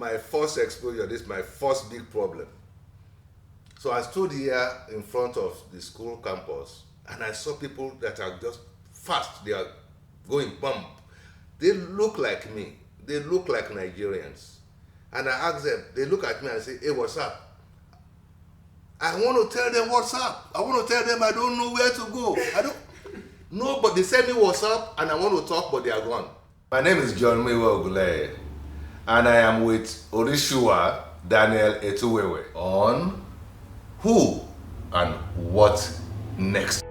my first exposure, this is my first big problem. So I stood here in front of the school campus and I saw people that are just fast. They are going bump. They look like me. They look like Nigerians. And I asked them, they look at me and say, hey, what's up? I want to tell them what's up. I want to tell them I don't know where to go. I don't know, but they send me what's up and I want to talk, but they are gone. My name is John Miwa Ogule, and I am with Orishua Daniel Etuwewe on Who and What Next.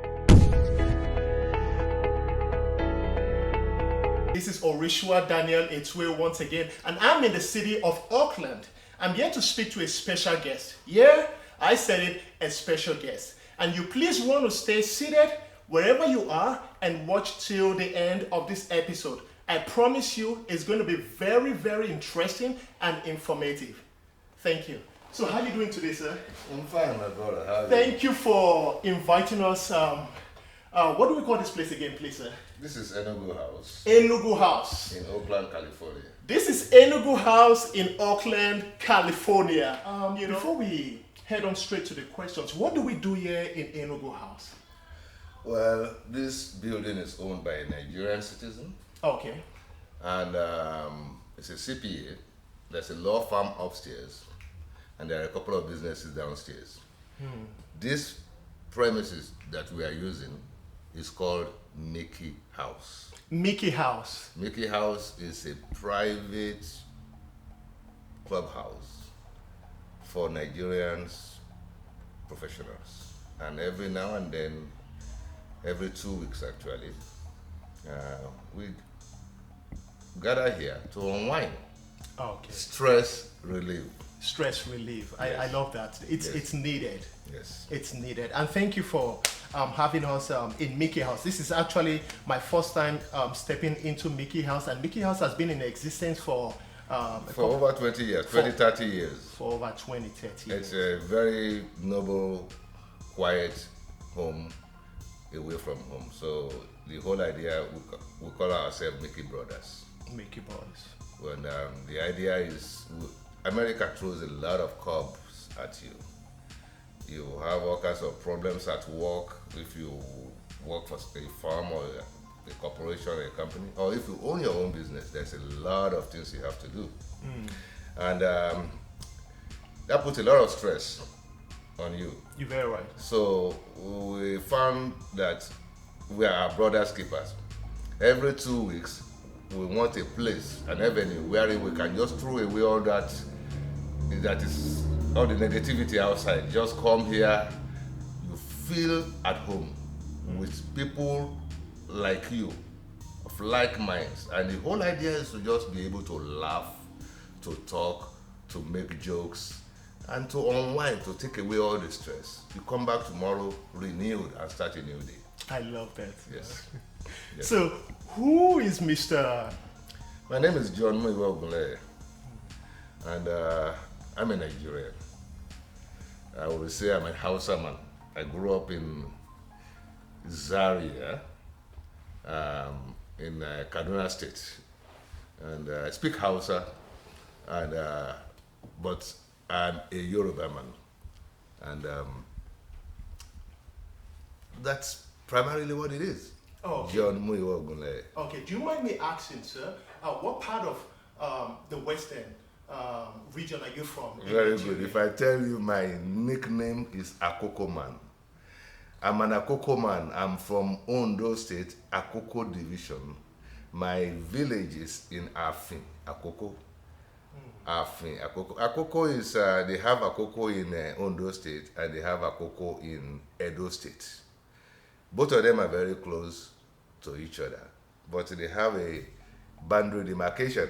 This is Orishua Daniel Etuwewe once again, and I'm in the city of Auckland. I'm here to speak to a special guest. Yeah, I said it, a special guest. And you please want to stay seated wherever you are and watch till the end of this episode. I promise you it's going to be very, very interesting and informative. Thank you. So how are you doing today, sir? I'm fine, my brother. How are you? Thank you for inviting us. What do we call this place again, please, sir? This is Enugu House. Enugu House. In Oakland, California. This is Enugu House in Auckland, California. Before we head on straight to the questions, what do we do here in Enugu House? Well, this building is owned by a Nigerian citizen. Okay. And it's a CPA. There's a law firm upstairs. And there are a couple of businesses downstairs. This premises that we are using is called Mickey House. Mickey House. Mickey House is a private clubhouse for Nigerians professionals. And every now and then, every 2 weeks actually, we gather here to unwind. Okay. Stress relief. Stress relief. Yes. I love that. It's needed. Yes. It's needed. And thank you for having us in Mickey House. This is actually my first time stepping into Mickey House, and Mickey House has been in existence for over 20 years, 30 years. For over 20, 30 years. It's a very noble, quiet home away from home. So the whole idea, we call ourselves Mickey Brothers. Mickey Boys. And the idea is, America throws a lot of curbs at you. You have all kinds of problems at work if you work for a firm or a corporation or a company, or if you own your own business. There's a lot of things you have to do. And that puts a lot of stress on you. You're very right. So we found that we are brothers keepers. Every 2 weeks, we want a place, an avenue where we can just throw away all that is all the negativity outside. Just come here, you feel at home with people like you, of like minds. And the whole idea is to just be able to laugh, to talk, to make jokes, and to unwind, to take away all the stress. You come back tomorrow renewed and start a new day. I love that. Yes. Yes. So, who is Mr. My name is John Miwa Ogule, and I'm a Nigerian. I would say I'm a Hausa man. I grew up in Zaria, in Kaduna State, and I speak Hausa, and but I'm a Yoruba man, and that's primarily what it is. Oh, okay. John Miwa Ogule. Okay, do you mind me asking, sir, what part of the Western region are you from? Very good. If I tell you my nickname is Akoko Man. I'm an Akoko man. I'm from Ondo State, Akoko Division. My village is in Afin, Akoko. Afin, Akoko. Akoko is, they have Akoko in Ondo State and they have Akoko in Edo State. Both of them are very close to each other, but they have a boundary demarcation.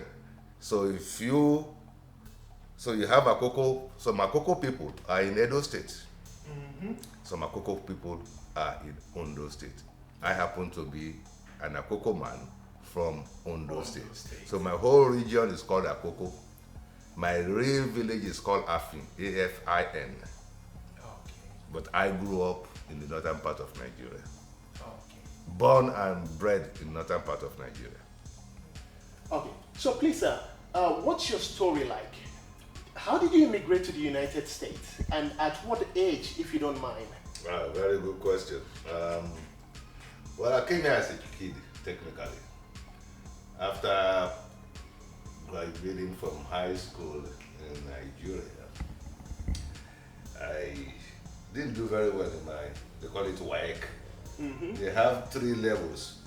So you have Akoko, some Akoko people are in Edo State. Some Akoko people are in Ondo State. I happen to be an Akoko man from Ondo State. So my whole region is called Akoko. My real village is called Afin, A-F-I-N. Okay. But I grew up in the northern part of Nigeria. Okay. Born and bred in northern part of Nigeria. Okay. So please, sir, what's your story like? how did you immigrate to the United States? And at what age, if you don't mind? Very good question. Well, I came here as a kid, technically. After graduating from high school in Nigeria, I didn't do very well in they call it WAEC. They have 3 levels,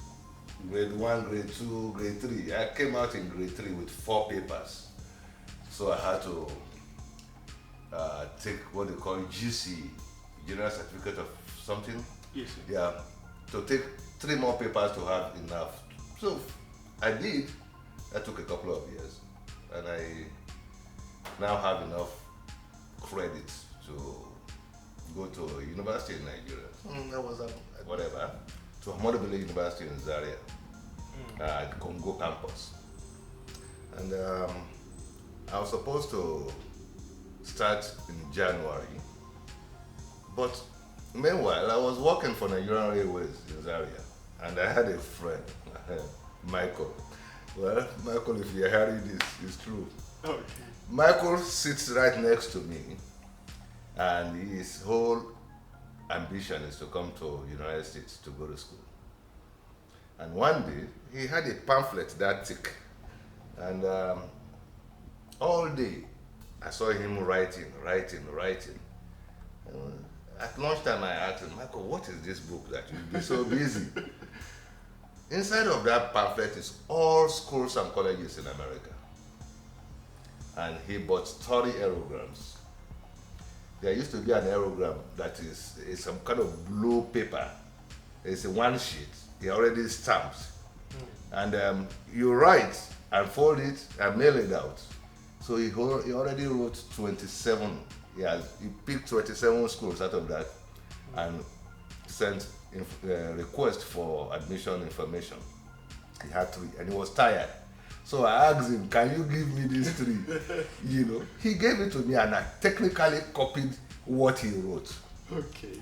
grade 1, grade 2, grade 3. I came out in grade 3 with 4 papers. So I had to take what they call GC, General Certificate of something. Yes, sir. Yeah, to take 3 more papers to have enough. So I did. That took a couple of years, and I now have enough credits to go to a university in Nigeria. That was whatever. To Ahmadu University in Zaria, at Congo campus. And I was supposed to start in January, but meanwhile I was working for Nigerian Railways in Zaria, and I had a friend, Michael. Well, Michael, if you're hearing this, it's true. Okay. Michael sits right next to me, and his whole ambition is to come to United States to go to school. And one day, he had a pamphlet that thick, and all day, I saw him writing. At lunchtime, I asked him, Michael, what is this book that you've been so busy? Inside of that pamphlet is all schools and colleges in America. And he bought 30 aerograms. There used to be an aerogram that is some kind of blue paper. It's a 1 sheet. He already stamped. And you write and fold it and mail it out. So he already wrote 27. He picked 27 schools out of that and sent request for admission information. He had 3 and he was tired. So I asked him, can you give me these 3? He gave it to me, and I technically copied what he wrote. Okay.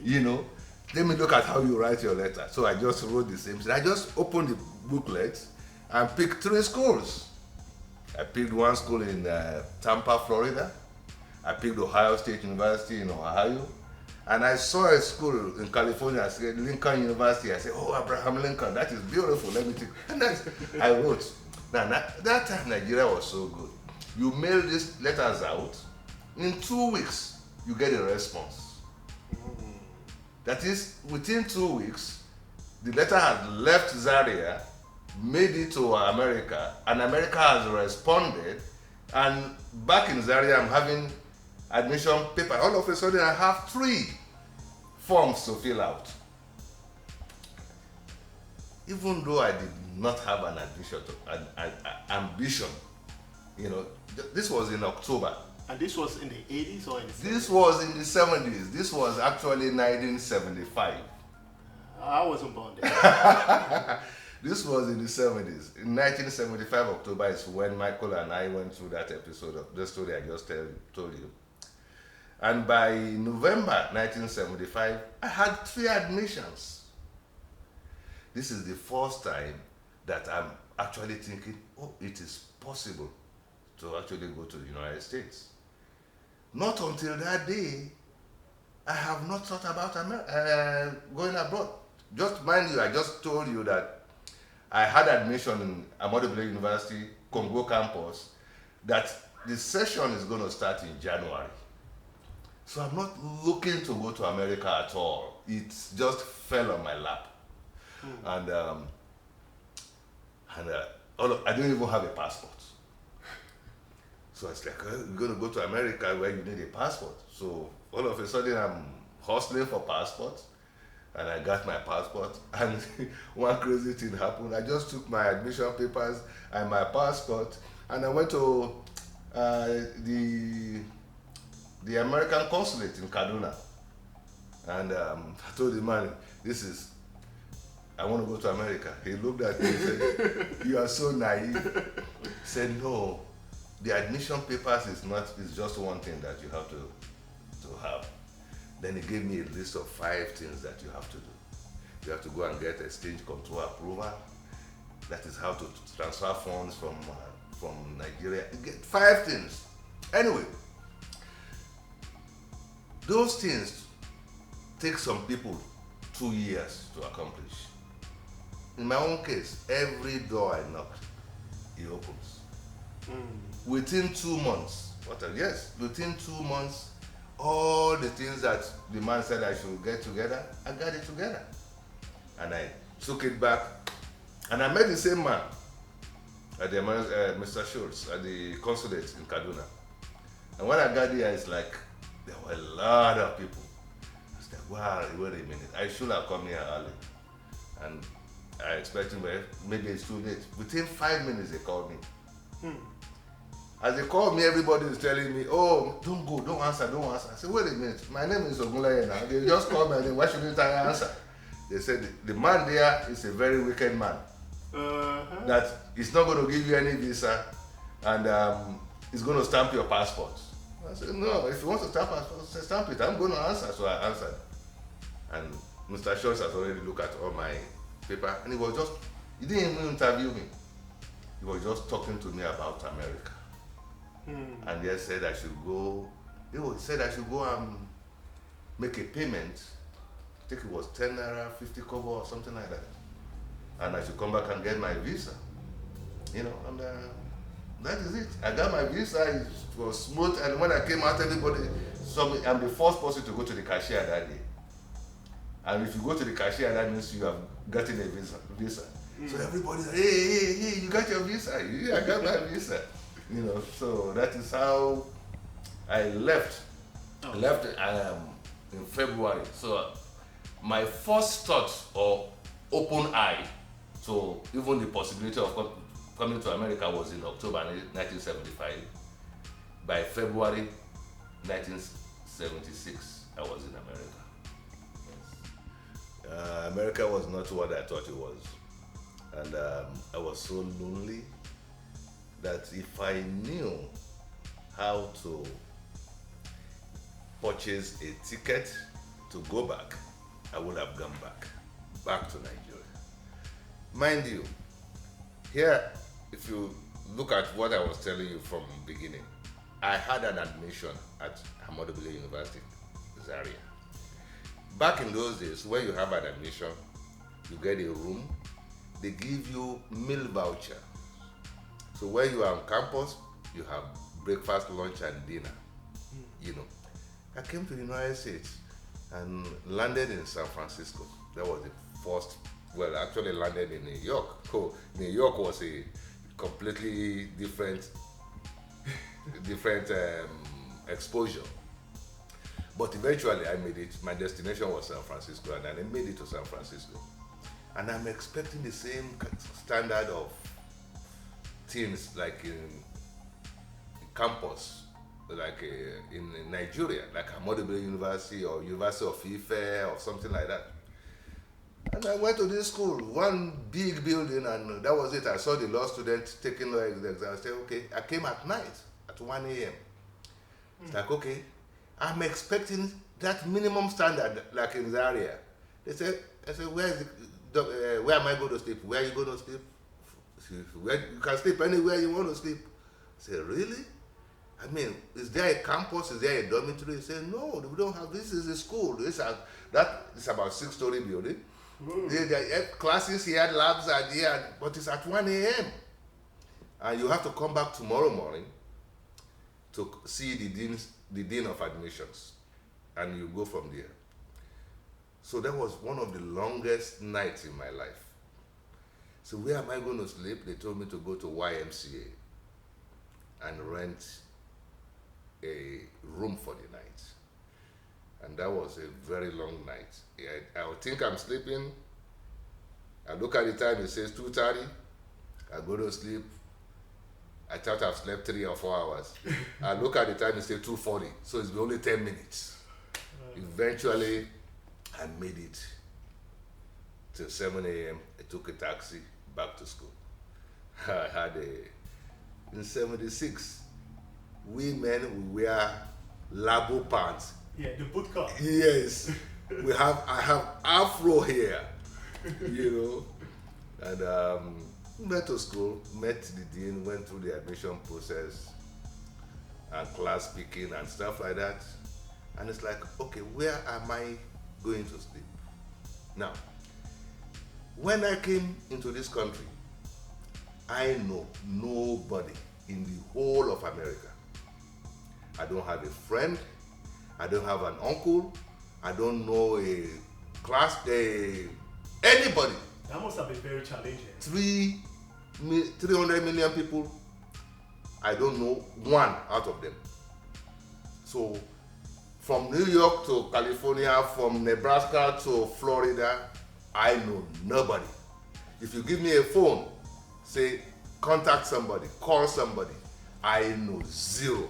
Let me look at how you write your letter. So I just wrote the same thing. I just opened the booklet and picked 3 schools. I picked 1 school in Tampa, Florida. I picked Ohio State University in Ohio. And I saw a school in California, I said Lincoln University. I said, oh, Abraham Lincoln, that is beautiful. Let me take. And I wrote. Now, that time Nigeria was so good. You mail these letters out, in 2 weeks, you get a response. That is, within 2 weeks, the letter has left Zaria, made it to America, and America has responded, and back in Zaria, I'm having admission paper. All of a sudden, I have 3 forms to fill out. Even though I did not have an ambition, this was in October. And this was in the 80s or in the 70s? This was in the 70s. This was actually 1975. I wasn't born then. This was in the 70s. In 1975 October is when Michael and I went through that episode of the story I just told you. And by November 1975, I had 3 admissions. This is the first time that I'm actually thinking, oh, it is possible to actually go to the United States. Not until that day, I have not thought about going abroad. Just mind you, I just told you that I had admission in Ahmadu University, Congo campus, that the session is going to start in January. So I'm not looking to go to America at all. It just fell on my lap. And I don't even have a passport. So it's like, you're going to go to America where you need a passport. So all of a sudden I'm hustling for passports, and I got my passport. And one crazy thing happened. I just took my admission papers and my passport, and I went to the American consulate in Kaduna. And I told the man, I want to go to America. He looked at me and said, you are so naive. He said, no, the admission papers is just one thing that you have to have. Then he gave me a list of 5 things that you have to do. You have to go and get exchange control approval. That is how to transfer funds from Nigeria. You get 5 things. Anyway, Those things take some people 2 years to accomplish. In my own case, every door I knock, it opens. Within 2 months, within 2 months, all the things that the man said I should get together, I got it together. And I took it back, and I met the same man at the Mr. Schultz at the consulate in Kaduna. And when I got there, it's like there were a lot of people. I was like, wow, wait a minute, I should have come here early. And I expected maybe it's too late. Within 5 minutes, they called me. As they called me, everybody is telling me, oh, don't go, don't answer. I said, wait a minute, my name is Ogunlaye now. They just called me, why shouldn't I answer? They said, the man there is a very wicked man. That he's not going to give you any visa, and he's going to stamp your passport. I said, no, if you want to stamp it, I'm going to answer. So I answered. And Mr. Schultz has already looked at all my paper, and he didn't even interview me. He was just talking to me about America. And he said I should go, and make a payment. I think it was 10 naira, 50 kobo or something like that. And I should come back and get my visa. And that is it. I got my visa, it was smooth, and when I came out, everybody saw me. I'm the first person to go to the cashier that day. And if you go to the cashier, that means you have gotten a visa. So everybody said, hey, you got your visa? Yeah, I got my visa. So that is how I left. I left in February. So my first thought or open eye to even the possibility of coming to America was in October 1975. By February 1976, I was in America. Yes. America was not what I thought it was. And I was so lonely that if I knew how to purchase a ticket to go back, I would have gone back to Nigeria. Mind you, here, if you look at what I was telling you from the beginning, I had an admission at Ahmadu Bello University, Zaria. Back in those days, when you have an admission, you get a room, they give you meal voucher. So when you are on campus, you have breakfast, lunch, and dinner. I came to the United States and landed in San Francisco. That was the first, actually landed in New York. So New York was a completely different exposure. But eventually I made it. My destination was San Francisco, and I made it to San Francisco. And I'm expecting the same standard of things like in campus, like in Nigeria, like Ahmadu Bello University or University of Ife or something like that. And I went to this school, one big building, and that was it. I saw the law students taking the exam. I said, okay. I came at night at 1 a.m. It's like, okay, I'm expecting that minimum standard like in Zaria. I said, where am I going to sleep? Where are you going to sleep? You can sleep anywhere you want to sleep. I said, really? I mean, is there a campus? Is there a dormitory? He said, no, we don't have. This is a school. That is about 6-story building. There are classes here, labs are here, but it's at 1 a.m. And you have to come back tomorrow morning to see the dean of admissions, and you go from there. So that was one of the longest nights in my life. So where am I going to sleep? They told me to go to YMCA and rent a room for the night. And that was a very long night. I would think I'm sleeping. I look at the time, it says 2:30. I go to sleep. I thought I've slept 3 or 4 hours. I look at the time, it says 2:40. So it's been only 10 minutes. Eventually, I made it till 7 a.m. I took a taxi back to school. I had in 76, we men, we wear labo pants. Yeah, the boot cut. Yes. I have afro here, And went to school, met the dean, went through the admission process and class picking and stuff like that. And it's like, okay, where am I going to sleep? Now, when I came into this country, I know nobody in the whole of America. I don't have a friend. I don't have an uncle. I don't know anybody. That must have been very challenging. 300 million people. I don't know one out of them. So from New York to California, from Nebraska to Florida, I know nobody. If you give me a phone, say contact somebody, call somebody, I know zero.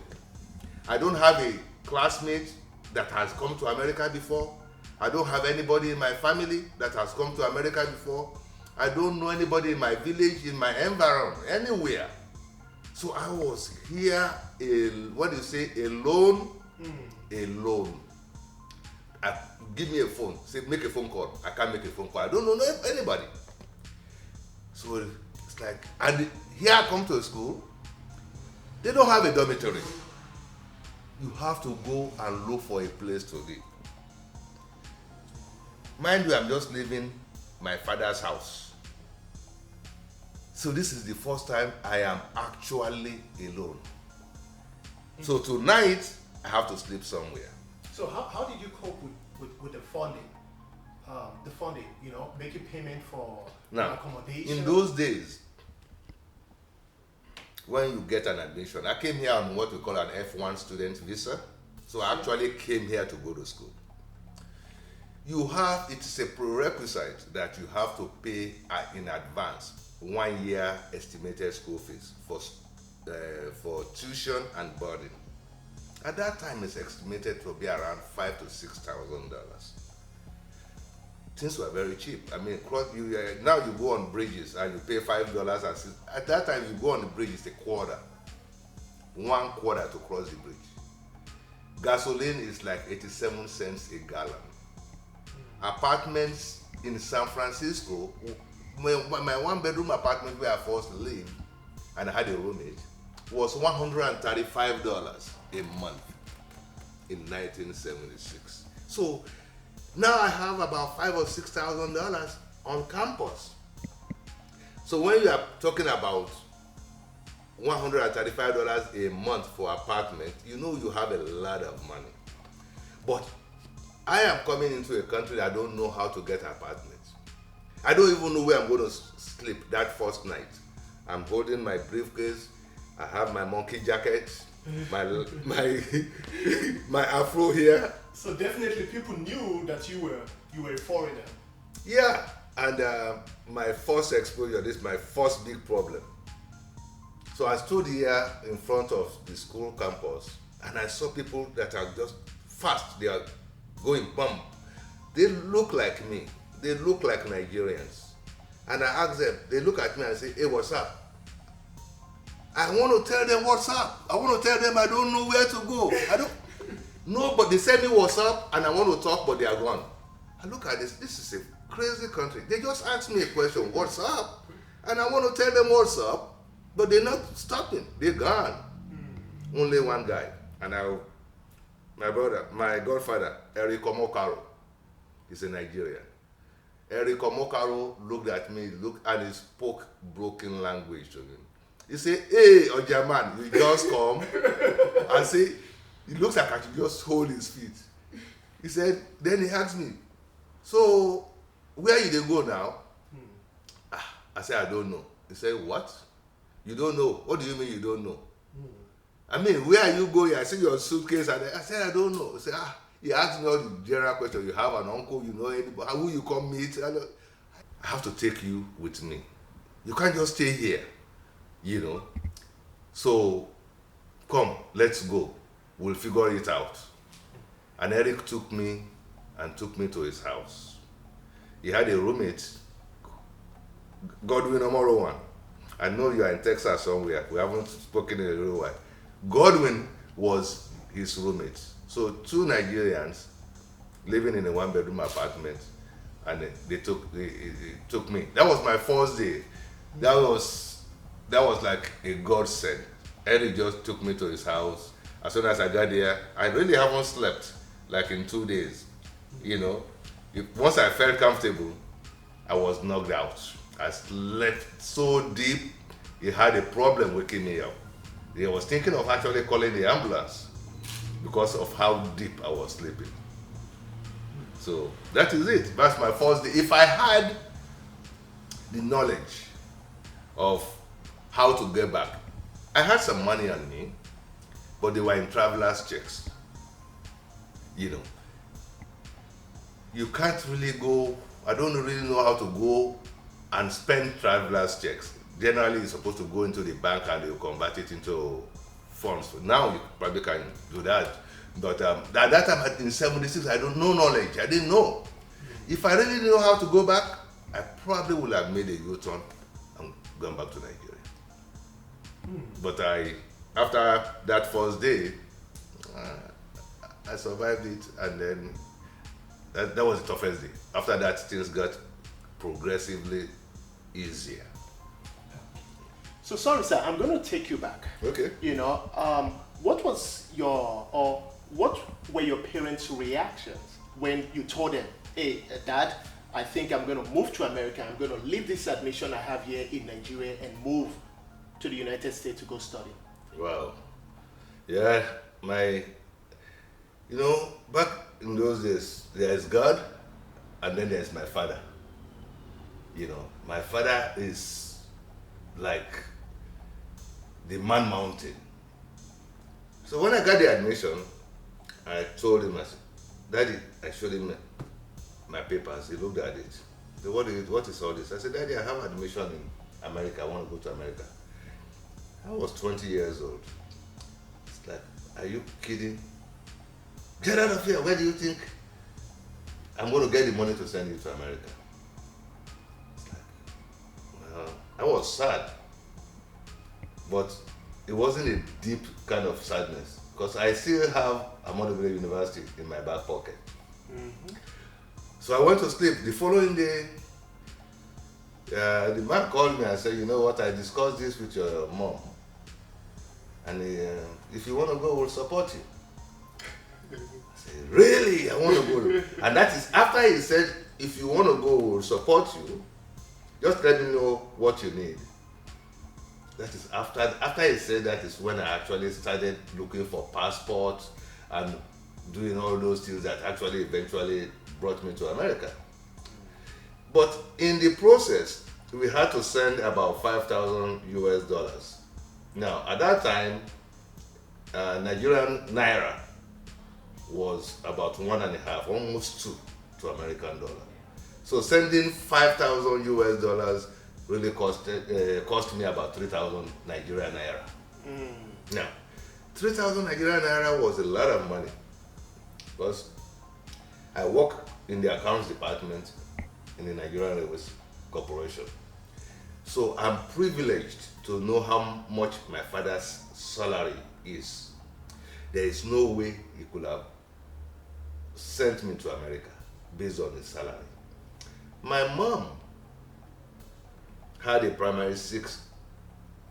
I don't have a classmate that has come to America before. I don't have anybody in my family that has come to America before. I don't know anybody in my village, in my environment, anywhere. So I was here, alone? Alone. Give me a phone, say make a phone call. I can't make a phone call. I don't know anybody. So it's like, and here I come to a school, they don't have a dormitory. You have to go and look for a place to live. Mind you, I'm just leaving my father's house. So this is the first time I am actually alone. So tonight, I have to sleep somewhere. So how did you cope with the funding? Making payment for accommodation? In those days, when you get an admission, I came here on what we call an F1 student visa. So I actually came here to go to school. It's a prerequisite that you have to pay in advance 1 year estimated school fees for tuition and boarding. At that time, it's estimated to be around $5,000 to $6,000. Things were very cheap. I mean, now you go on bridges and you pay $5 at that time you go on the bridge, it's $1 to cross the bridge. Gasoline is like 87 cents a gallon. Apartments in San Francisco, my 1-bedroom apartment where I first lived and I had a roommate was $135 a month in 1976. So now I have about $5,000 or $6,000 on campus. So when you are talking about $135 a month for apartment, you know you have a lot of money. But I am coming into a country that I don't know how to get apartments. I don't even know where I'm going to sleep that first night. I'm holding my briefcase. I have my monkey jacket, my afro here. So definitely people knew that you were a foreigner. Yeah, and my first exposure, this is my first big problem. So I stood here in front of the school campus and I saw people that are just fast. They are going bum. They look like me. They look like Nigerians. And I asked them, they look at me and say, hey, what's up? I want to tell them what's up. I want to tell them I don't know where to go. No, but they send me what's up and I want to talk, but they are gone. I look at this is a crazy country. They just asked me a question, what's up? And I want to tell them what's up, but they're not stopping. They're gone. Only one guy. And my godfather, Eric Omokaro, is a Nigerian. Eric Omokaro looked at me, and he spoke broken language to me. He said, hey, Ojaman, you just come. And say, he looks like I should just hold his feet. He said, then he asked me, so where you they go now? I said, I don't know. He said, what? You don't know? What do you mean you don't know? I mean, where are you going? I see your suitcase. And I said, I don't know. He said, he asked me all the general questions. You have an uncle, you know anybody? How will you come meet? I have to take you with me. You can't just stay here, you know. So, come, let's go. We'll figure it out. And Eric took me to his house. He had a roommate, Godwin Omorowan. I know you are in Texas somewhere. We haven't spoken in a little while. Godwin was his roommate. So 2 Nigerians living in a 1-bedroom apartment, and they took me. That was my first day. That was like a godsend. Eric just took me to his house. As soon as I got there, I really haven't slept. like in 2 days. You know, once I felt comfortable, I was knocked out. I slept so deep, he had a problem waking me up. He was thinking of actually calling the ambulance because of how deep I was sleeping. So that is it. That's my first day. If I had the knowledge of how to get back, I had some money on me, but they were in traveler's checks. You know, you can't really go, I don't really know how to go and spend traveler's checks. Generally, you're supposed to go into the bank and they'll convert it into funds. Now you probably can do that. But at that time in 76, I don't know knowledge. I didn't know. If I really know how to go back, I probably would have made a U-turn and gone back to Nigeria. But after that first day, I survived it, and then that was the toughest day. After that, things got progressively easier. So sorry, sir, I'm going to take you back. Okay. You know, what were your parents' reactions when you told them, hey, Dad, I think I'm going to move to America. I'm going to leave this admission I have here in Nigeria and move to the United States to go study? Wow. Yeah, back in those days, there's God, and then there's my father. You know, my father is like the man mountain. So when I got the admission, I told him, I said, Daddy, I showed him my papers. He looked at it. He said, what is all this? I said, Daddy, I have admission in America. I want to go to America. I was 20 years old. It's like, are you kidding? Get out of here. Where do you think I'm going to get the money to send you to America? It's like, well, I was sad. But it wasn't a deep kind of sadness, because I still have Ahmadu University in my back pocket. Mm-hmm. So I went to sleep. The following day, the man called me and said, you know what, I discussed this with your mom. And if you want to go, we'll support you. I said, really? I want to go. And that is after he said, if you want to go, we'll support you. Just let me know what you need. That is after he said that is when I actually started looking for passports and doing all those things that actually eventually brought me to America. But in the process, we had to send about $5,000 US. Now, at that time, Nigerian naira was about 1.5, almost 2 to American dollar. So sending $5,000 US really cost me about 3,000 Nigerian naira. Now, 3,000 Nigerian naira was a lot of money, because I work in the accounts department in the Nigerian Railways Corporation. So I'm privileged to know how much my father's salary is. There is no way he could have sent me to America based on his salary. My mom had a primary 6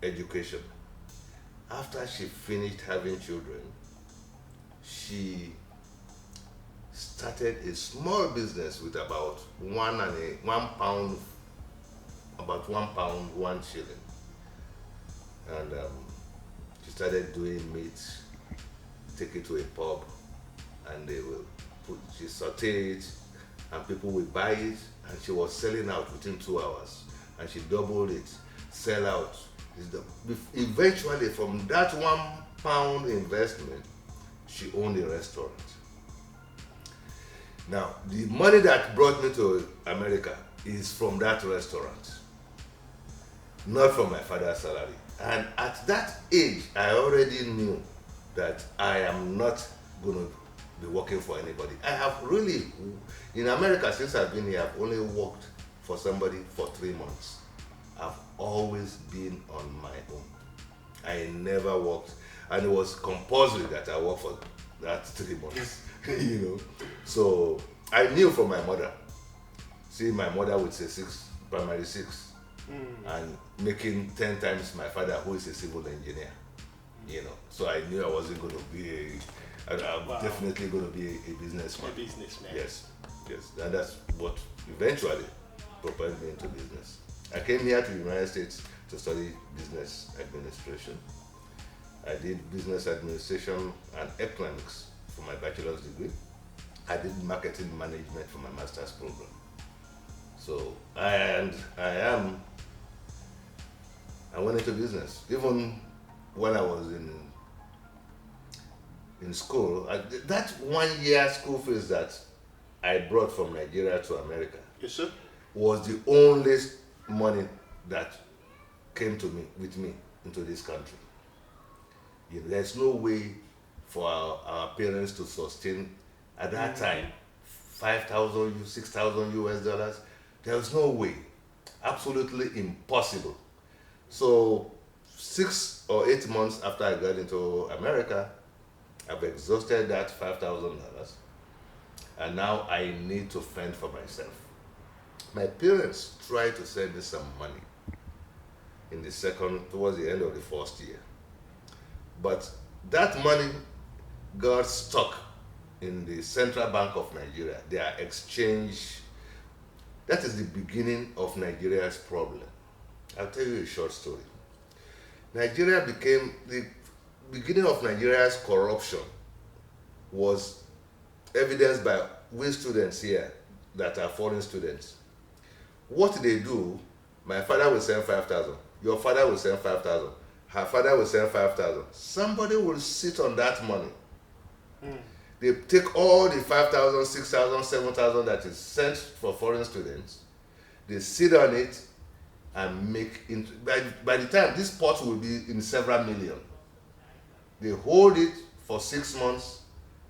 education. After she finished having children, she started a small business with about £1, about £1, 1 shilling. And she started doing meat, take it to a pub, and they will she saute it, and people will buy it, and she was selling out within 2 hours. And she doubled it, sell out. Eventually, from that £1 investment, she owned a restaurant. Now, the money that brought me to America is from that restaurant, not from my father's salary. And at that age, I already knew that I am not going to be working for anybody. I have really, in America, since I've been here, I've only worked for somebody for 3 months. I've always been on my own. I never worked, and it was compulsory that I work for that 3 months. So I knew from my mother. See, my mother would say primary 6, and making 10 times my father, who is a civil engineer. So I knew I wasn't going to be I'm Wow. definitely going to be a businessman. A businessman. Yes, yes. And that's what eventually propelled me into business. I came here to the United States to study business administration. I did business administration and economics for my bachelor's degree. I did marketing management for my master's program. So I went into business. Even when I was in school, that 1 year school fees that I brought from Nigeria to America Yes, sir. was the only money that came to me with me into this country. You know, there's no way for our parents to sustain at that time 5,000, 6,000 US dollars. There was no way, absolutely impossible. So 6 or 8 months after I got into America, I've exhausted that $5,000, and now I need to fend for myself. My parents tried to send me some money towards the end of the first year. But that money got stuck in the Central Bank of Nigeria, their exchange. That is the beginning of Nigeria's problem. I'll tell you a short story. The beginning of Nigeria's corruption was evidenced by we students here that are foreign students. What they do, my father will send 5,000, your father will send 5,000, her father will send 5,000. Somebody will sit on that money. They take all the 5,000, 6,000, 7,000 that is sent for foreign students, they sit on it and make by the time this pot will be in several million. They hold it for 6 months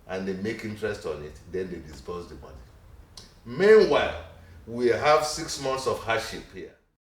and they make interest on it, then they disburse the money. Meanwhile, we have 6 months of hardship here.